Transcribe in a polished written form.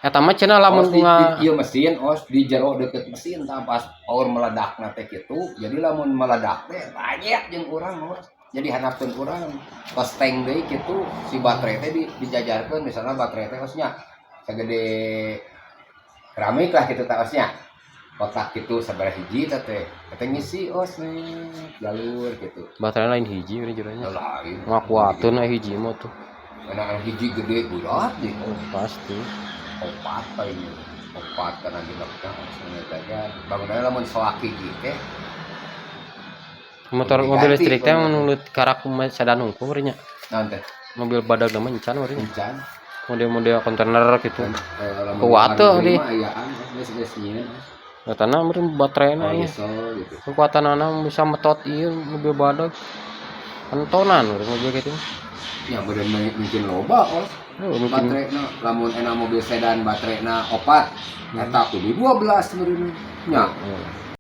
Eta mah cenah lamun ieu mesin os di jero deukeut mesin tah pas power meledakna teh kitu jadi lamun meledak teh banyak jeung urang os jadi handapkeun urang pas tank deui kitu si baterai teh dijajarkeun misalnya baterai teh osnya sagede keramik lah kitu tah osnya kotak kitu sabaraha hiji teh teh ngisi os jalur kitu baterai lain hiji urang jerona lain ngakuateun hiji mah tuh anak hiji gede bulat deh pasti opat paling opat karena di belakang sengaja bangunannya lamun selaki gitu motor mobil listrik teh menulut karak sedan unggul nya nanti mobil badag nama encan urang encan model-model kontainer gitu kuat tuh di katana meureun baterainya gitu. kekuatanana bisa metot ieu mobil badag pentonan urang mobil gitu ya bener mungkin loba baterainya lamun enak mobil sedan baterainya opat eta kudu 12 meureun nya